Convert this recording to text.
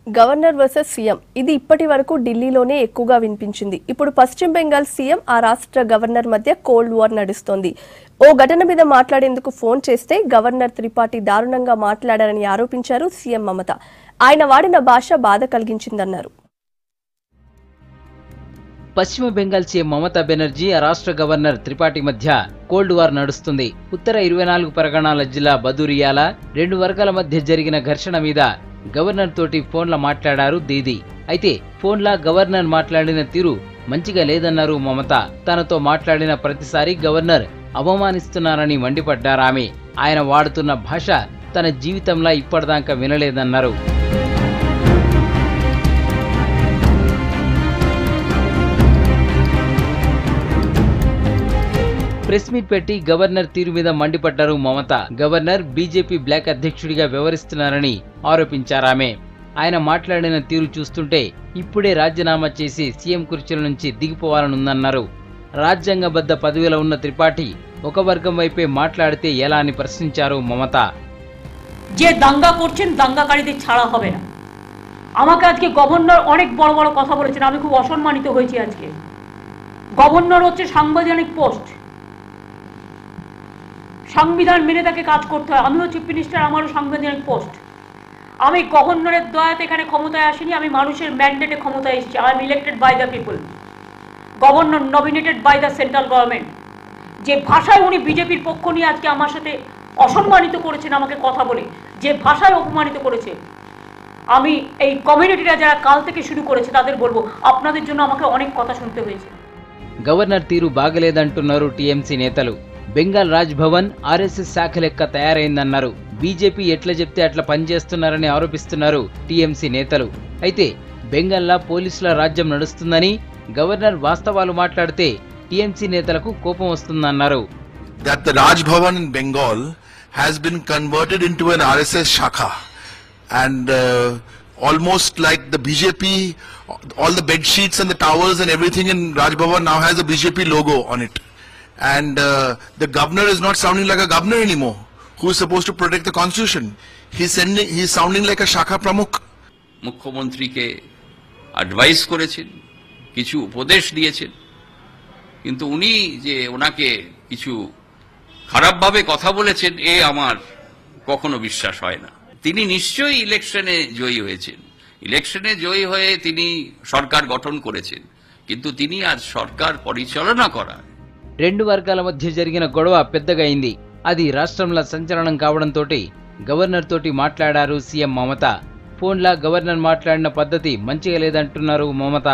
Governor versus CM ఇది ఇప్పటి వరకు ఢిల్లీలోనే ఎక్కువగా వినిపించింది. ఇప్పుడు పశ్చిమ బెంగాల్ సీఎం ఆ రాష్ట్ర గవర్నర్ మధ్య కోల్డ్ వార్ నడుస్తోంది. ఓ ఘటన మీద మాట్లాడేందుకు ఫోన్ చేస్తే గవర్నర్ త్రిపాఠి దారుణంగా మాట్లాడారని ఆరోపించారు సీఎం మమత. ఆయన వాడిన భాష బాధ కలిగించిందన్నారు. పశ్చిమ బెంగాల్ సీఎం మమతా బెనర్జీ ఆ రాష్ట్ర గవర్నర్ త్రిపాఠి మధ్య కోల్డ్ వార్ నడుస్తుంది. ఉత్తర 24 పరగణాల జిల్లా బదూరియాల 2 వర్గాల మధ్య జరిగిన ఘర్షణ మీద గవర్నర్ తోటి ఫోన్లా మాట్లాడారు దీదీ. అయితే ఫోన్లా గవర్నర్ మాట్లాడిన తీరు మంచిగా లేదన్నారు మమత. తనతో మాట్లాడిన ప్రతిసారి గవర్నర్ అవమానిస్తున్నారని మండిపడ్డారామె. ఆయన వాడుతున్న భాష తన జీవితంలో ఇప్పటిదాకా వినలేదన్నారు. ప్రెస్ మీట్ పెట్టి గవర్నర్ తీరు మీద మండిపడ్డారు మమత. గవర్నర్ బీజేపీ బ్లాక్ అధ్యక్షుడిగా వ్యవహరిస్తున్నారని ఆరోపించారామె. ఆయన మాట్లాడిన తీరు చూస్తుంటే ఇప్పుడే రాజీనామా చేసి సీఎం కుర్చీల నుంచి దిగిపోవాలనుందన్నారు. రాజ్యాంగబద్ధ పదవిలో ఉన్న త్రిపాఠి ఒక వర్గం వైపే మాట్లాడితే ఎలా అని ప్రశ్నించారు మమత. যে দাঙ্গা করছেন দাঙ্গাকারীদের ছাড়া হবে না। আমাকে আজকে গভর্নর অনেক বড় বড় কথা বলেছেন, আমি খুব অসম্মানিত হয়েছি। আজকে গভর্নর হচ্ছে সাংবিধানিক পোস্ট, সংবিধান মেনে তাকে কাজ করতে হয়। আমিও চিফ মিনিস্টার, আমারও সাংবিধানিক পোস্ট। আমি গভর্নরের দয়াতে এখানে ক্ষমতায় আসিনি, আমি মানুষের ম্যান্ডেটে ক্ষমতায় এসেছি। I am elected by the people, governor nominated by the central government. যে ভাষায় উনি বিজেপির পক্ষ নিয়ে আজকে আমার সাথে অসম্মানিত করেছেন, আমাকে কথা বলে যে ভাষায় অপমানিত করেছে, আমি এই কমিউনিটিরা যারা কাল থেকে শুরু করেছে তাদের বলবো আপনাদের জন্য আমাকে অনেক কথা শুনতে হয়েছে। గవర్నర్ తీరు బాగలేదంటున్నారు టీఎంసీ నేతలు. బెంగాల్ రాజ్ భవన్ ఆర్ఎస్ఎస్ శాఖ లెక్క తయారైందన్నారు. బీజేపీ ఎట్లా చెప్తే అట్లా పనిచేస్తున్నారని ఆరోపిస్తున్నారు టీఎంసీ నేతలు. అయితే బెంగాల్లో పోలీసుల రాజ్యం నడుస్తుందని గవర్నర్ వాస్తవాలు మాట్లాడితే టీఎంసీ నేతలకు కోపం వస్తుందన్నారు. That the Raj Bhavan in Bengal has been converted into an RSS shakha, and almost like the BJP, all the bed sheets and the towels and everything in Raj Bhavan now has a BJP logo on it. And the governor is not sounding like a governor anymore, who is supposed to protect the constitution. He's sounding like a shakha pramukh. মুখ্যমন্ত্রীকে advice করেছেন, কিছু উপদেশ দিয়েছেন, কিন্তু উনি যে ওনাকে কিছু খারাপভাবে কথা বলেছেন এ আমার কখনো বিশ্বাস হয় না। তিনি নিশ্চয়ই ইলেকশনে জয়ী হয়েছেন, ইলেকশনে জয়ী হয়ে তিনি সরকার গঠন করেছেন, কিন্তু তিনি আজ সরকার পরিচালনা করা 2 వర్గాల మధ్య జరిగిన గొడవ పెద్దగా అయింది. అది రాష్ట్రంలో సంచలనం కావడంతో గవర్నర్ తోటి మాట్లాడారు సీఎం మమత. ఫోన్లా గవర్నర్ మాట్లాడిన పద్ధతి మంచిగా లేదంటున్నారు మమత.